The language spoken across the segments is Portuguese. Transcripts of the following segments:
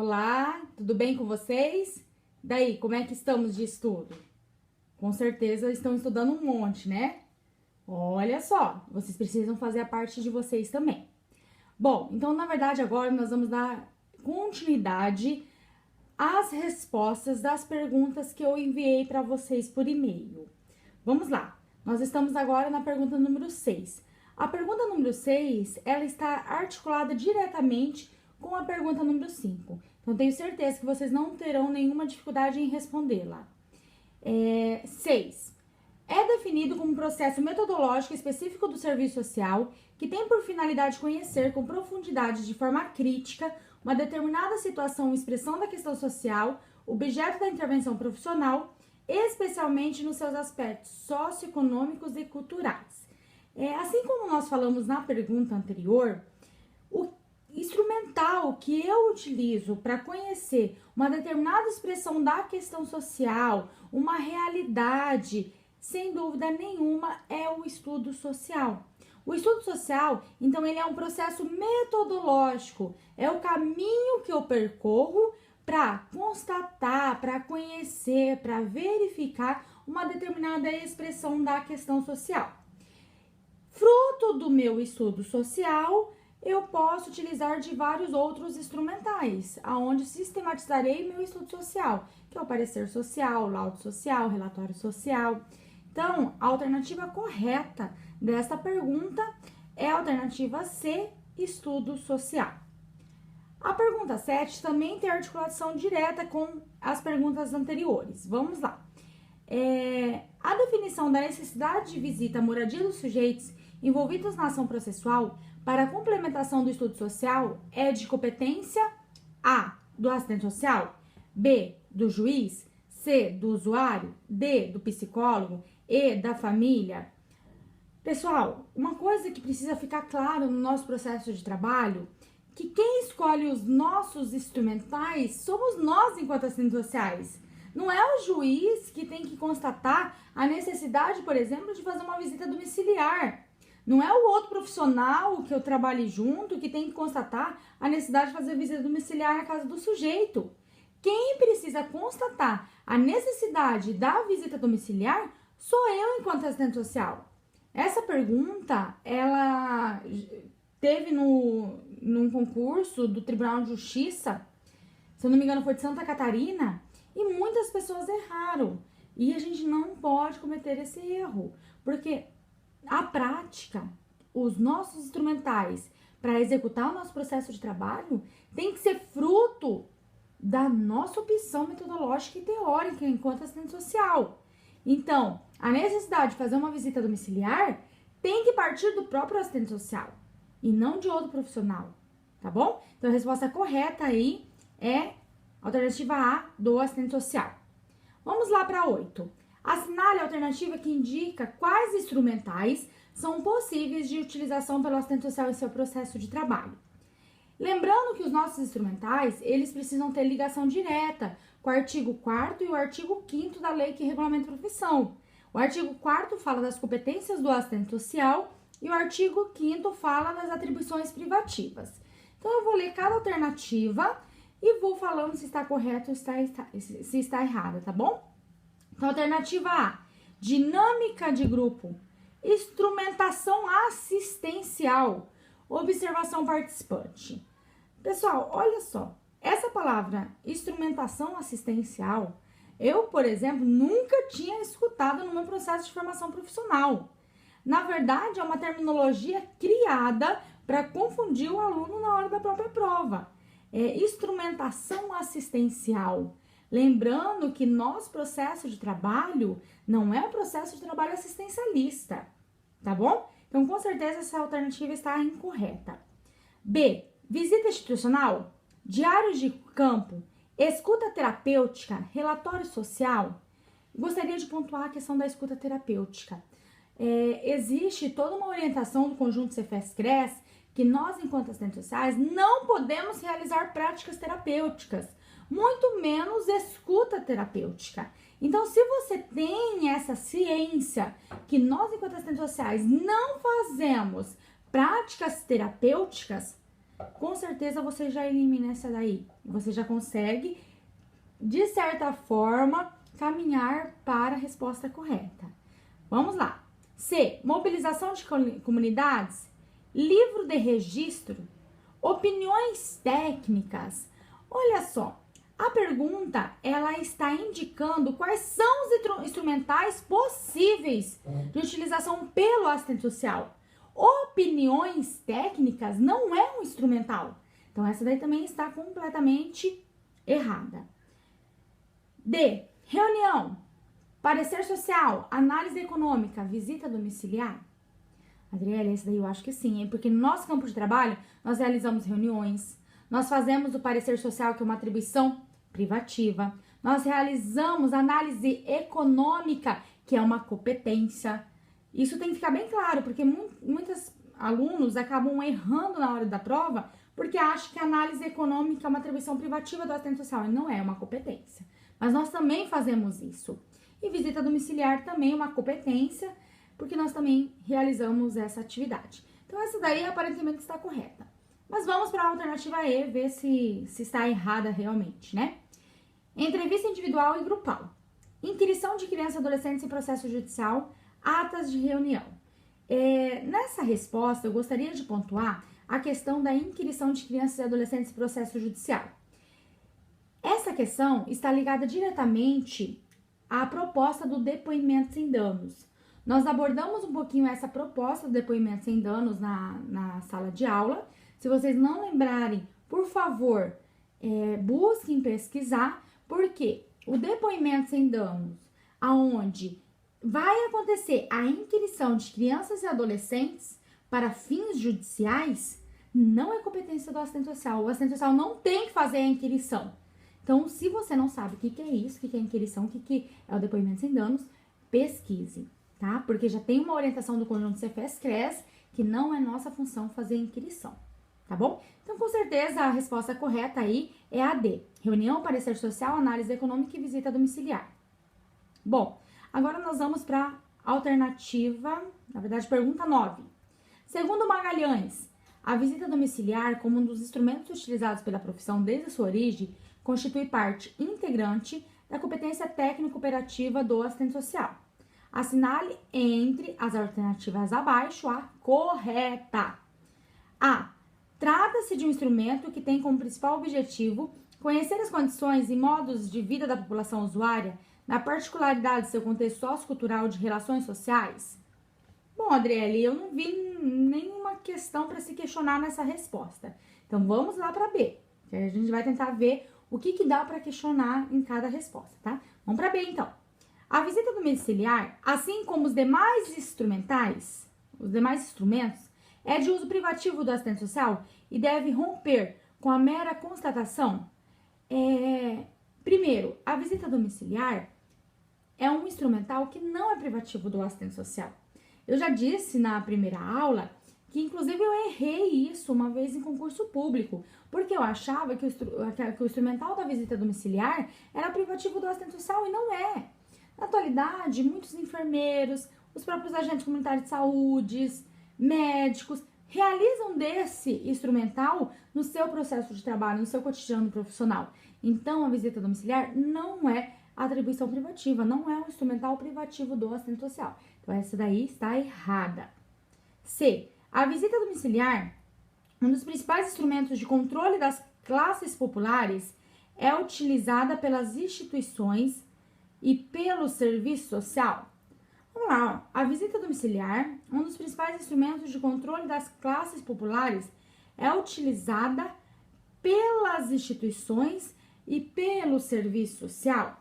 Olá, tudo bem com vocês? Daí, como é que estamos de estudo? Com certeza estão estudando um monte, né? Olha só, vocês precisam fazer a parte de vocês também. Bom, então na verdade agora nós vamos dar continuidade às respostas das perguntas que eu enviei para vocês por e-mail. Vamos lá, nós estamos agora na pergunta número 6. A pergunta número 6, ela está articulada diretamente com a pergunta número 5. Então, tenho certeza que vocês não terão nenhuma dificuldade em respondê-la. 6. É definido como um processo metodológico específico do serviço social que tem por finalidade conhecer com profundidade, de forma crítica, uma determinada situação ou expressão da questão social, objeto da intervenção profissional, especialmente nos seus aspectos socioeconômicos e culturais. Assim como nós falamos na pergunta anterior, o instrumental que eu utilizo para conhecer uma determinada expressão da questão social, uma realidade, sem dúvida nenhuma, é o estudo social. O estudo social, então, ele é um processo metodológico, é o caminho que eu percorro para constatar, para conhecer, para verificar uma determinada expressão da questão social. Fruto do meu estudo social, eu posso utilizar de vários outros instrumentais, aonde sistematizarei meu estudo social, que é o parecer social, laudo social, relatório social. Então, a alternativa correta desta pergunta é a alternativa C, estudo social. A pergunta 7 também tem articulação direta com as perguntas anteriores. Vamos lá. A definição da necessidade de visita à moradia dos sujeitos envolvidos na ação processual para a complementação do estudo social é de competência A, do assistente social, B, do juiz, C, do usuário, D, do psicólogo, E, da família. Pessoal, uma coisa que precisa ficar claro no nosso processo de trabalho, que quem escolhe os nossos instrumentais somos nós enquanto assistentes sociais. Não é o juiz que tem que constatar a necessidade, por exemplo, de fazer uma visita domiciliar. Não é o outro profissional que eu trabalhe junto que tem que constatar a necessidade de fazer visita domiciliar na casa do sujeito. Quem precisa constatar a necessidade da visita domiciliar sou eu enquanto assistente social. Essa pergunta, ela teve num concurso do Tribunal de Justiça, se eu não me engano foi de Santa Catarina, e muitas pessoas erraram. E a gente não pode cometer esse erro, porque a prática, os nossos instrumentais para executar o nosso processo de trabalho tem que ser fruto da nossa opção metodológica e teórica enquanto assistente social. Então, a necessidade de fazer uma visita domiciliar tem que partir do próprio assistente social e não de outro profissional, tá bom? Então, a resposta correta aí é a alternativa A, do assistente social. Vamos lá para 8. Assinale a alternativa que indica quais instrumentais são possíveis de utilização pelo assistente social em seu processo de trabalho. Lembrando que os nossos instrumentais, eles precisam ter ligação direta com o artigo 4º e o artigo 5º da lei que regulamenta a profissão. O artigo 4º fala das competências do assistente social e o artigo 5º fala das atribuições privativas. Então, eu vou ler cada alternativa e vou falando se está correto ou se está errada, tá bom? Então, alternativa A, dinâmica de grupo, instrumentação assistencial, observação participante. Pessoal, olha só, essa palavra instrumentação assistencial, eu, por exemplo, nunca tinha escutado no meu processo de formação profissional. Na verdade, é uma terminologia criada para confundir o aluno na hora da própria prova. Instrumentação assistencial. Lembrando que nosso processo de trabalho não é um processo de trabalho assistencialista, tá bom? Então, com certeza, essa alternativa está incorreta. B, visita institucional, diários de campo, escuta terapêutica, relatório social. Gostaria de pontuar a questão da escuta terapêutica. Existe toda uma orientação do conjunto Cefes-Cres que nós, enquanto assistentes sociais, não podemos realizar práticas terapêuticas, muito menos escuta terapêutica. Então, se você tem essa ciência que nós, enquanto assistentes sociais, não fazemos práticas terapêuticas, com certeza você já elimina essa daí. Você já consegue, de certa forma, caminhar para a resposta correta. Vamos lá. C. Mobilização de comunidades, livro de registro, opiniões técnicas. Olha só, a pergunta, ela está indicando quais são os instrumentais possíveis de utilização pelo assistente social. Opiniões técnicas não é um instrumental. Então, essa daí também está completamente errada. D. Reunião, parecer social, análise econômica, visita domiciliar. Adriele, essa daí eu acho que sim, hein? Porque no nosso campo de trabalho, nós realizamos reuniões, nós fazemos o parecer social, que é uma atribuição privativa, nós realizamos análise econômica, que é uma competência. Isso tem que ficar bem claro, porque muitos alunos acabam errando na hora da prova, porque acham que a análise econômica é uma atribuição privativa do assistente social, e não é uma competência. Mas nós também fazemos isso. E visita domiciliar também é uma competência, porque nós também realizamos essa atividade. Então, essa daí aparentemente está correta. Mas vamos para a alternativa E, ver se está errada realmente, né? Entrevista individual e grupal. Inquirição de crianças e adolescentes em processo judicial, atas de reunião. Nessa resposta, eu gostaria de pontuar a questão da inquirição de crianças e adolescentes em processo judicial. Essa questão está ligada diretamente à proposta do depoimento sem danos. Nós abordamos um pouquinho essa proposta do depoimento sem danos na sala de aula. Se vocês não lembrarem, por favor, busquem pesquisar, porque o depoimento sem danos, aonde vai acontecer a inquirição de crianças e adolescentes para fins judiciais, não é competência do assistente social. O assistente social não tem que fazer a inquirição. Então, se você não sabe o que é isso, o que é inquirição, o que é o depoimento sem danos, pesquise, tá? Porque já tem uma orientação do conjunto Cefes-Cres que não é nossa função fazer inquirição, tá bom? Então, com certeza, a resposta correta aí é a D. Reunião, parecer social, análise econômica e visita domiciliar. Bom, agora nós vamos para a alternativa, na verdade, pergunta 9. Segundo Magalhães, a visita domiciliar, como um dos instrumentos utilizados pela profissão desde sua origem, constitui parte integrante da competência técnico-operativa do assistente social. Assinale entre as alternativas abaixo a correta. A. Trata-se de um instrumento que tem como principal objetivo conhecer as condições e modos de vida da população usuária, na particularidade de seu contexto sociocultural de relações sociais. Bom, Adriele, eu não vi nenhuma questão para se questionar nessa resposta. Então, vamos lá para B, que a gente vai tentar ver o que dá para questionar em cada resposta, tá? Vamos para B, então. A visita domiciliar, assim como os demais instrumentos, é de uso privativo do assistente social e deve romper com a mera constatação. Primeiro, a visita domiciliar é um instrumental que não é privativo do assistente social. Eu já disse na primeira aula que, inclusive, eu errei isso uma vez em concurso público, porque eu achava que o instrumental da visita domiciliar era privativo do assistente social e não é. Na atualidade, muitos enfermeiros, os próprios agentes comunitários de saúde, médicos, realizam desse instrumental no seu processo de trabalho, no seu cotidiano profissional. Então, a visita domiciliar não é atribuição privativa, não é um instrumental privativo do assistente social. Então, essa daí está errada. C. A visita domiciliar, um dos principais instrumentos de controle das classes populares, é utilizada pelas instituições e pelo serviço social. Vamos lá, a visita domiciliar, um dos principais instrumentos de controle das classes populares, é utilizada pelas instituições e pelo serviço social.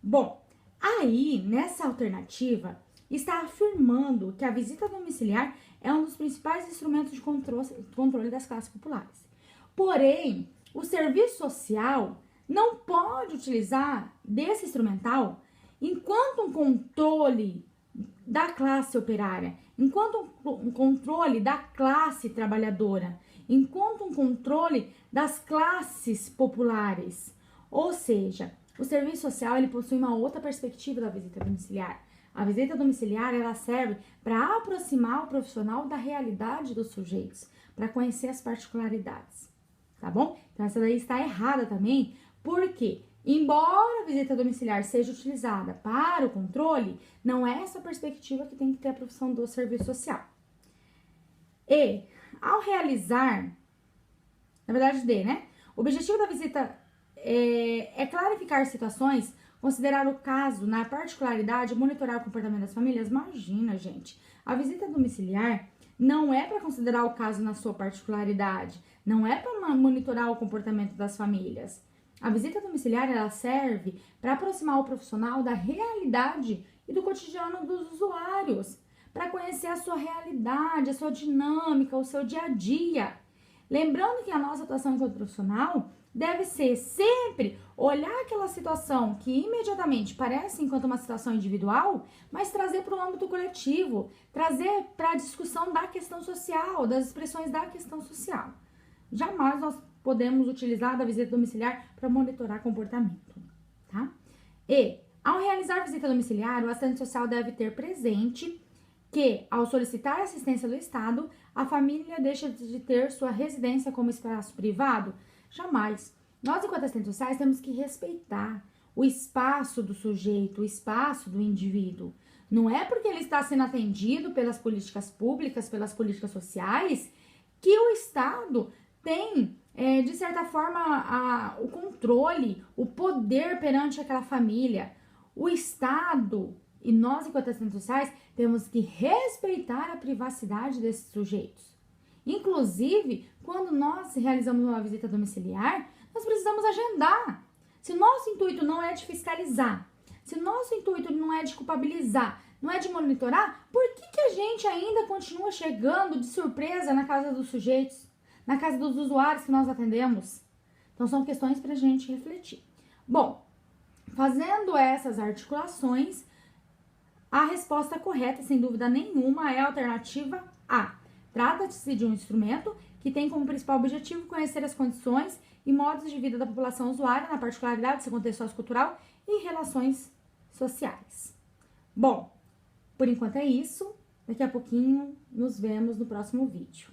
Bom, aí, nessa alternativa, está afirmando que a visita domiciliar é um dos principais instrumentos de controle das classes populares. Porém, o serviço social não pode utilizar desse instrumental enquanto um controle da classe operária, enquanto um controle da classe trabalhadora, enquanto um controle das classes populares. Ou seja, o serviço social ele possui uma outra perspectiva da visita domiciliar. A visita domiciliar ela serve para aproximar o profissional da realidade dos sujeitos, para conhecer as particularidades, tá bom? Então, essa daí está errada também, porque, embora a visita domiciliar seja utilizada para o controle, não é essa perspectiva que tem que ter a profissão do serviço social. E, ao realizar, na verdade, o objetivo da visita é clarificar situações, considerar o caso na particularidade, monitorar o comportamento das famílias. Imagina, gente, a visita domiciliar não é para considerar o caso na sua particularidade, não é para monitorar o comportamento das famílias. A visita domiciliar, ela serve para aproximar o profissional da realidade e do cotidiano dos usuários, para conhecer a sua realidade, a sua dinâmica, o seu dia a dia. Lembrando que a nossa atuação enquanto profissional deve ser sempre olhar aquela situação que imediatamente parece enquanto uma situação individual, mas trazer para o âmbito coletivo, trazer para a discussão da questão social, das expressões da questão social. Jamais nós podemos utilizar a visita domiciliar para monitorar comportamento, tá? E, ao realizar a visita domiciliar, o assistente social deve ter presente que, ao solicitar a assistência do Estado, a família deixa de ter sua residência como espaço privado? Jamais. Nós, enquanto assistentes sociais, temos que respeitar o espaço do sujeito, o espaço do indivíduo. Não é porque ele está sendo atendido pelas políticas públicas, pelas políticas sociais, que o Estado tem, de certa forma, o controle, o poder perante aquela família. O Estado e nós, enquanto assistentes sociais, temos que respeitar a privacidade desses sujeitos. Inclusive, quando nós realizamos uma visita domiciliar, nós precisamos agendar. Se o nosso intuito não é de fiscalizar, se o nosso intuito não é de culpabilizar, não é de monitorar, por que a gente ainda continua chegando de surpresa na casa dos sujeitos, na casa dos usuários que nós atendemos? Então, são questões para a gente refletir. Bom, fazendo essas articulações, a resposta correta, sem dúvida nenhuma, é a alternativa A. Trata-se de um instrumento que tem como principal objetivo conhecer as condições e modos de vida da população usuária, na particularidade do seu contexto sociocultural e relações sociais. Bom, por enquanto é isso. Daqui a pouquinho nos vemos no próximo vídeo.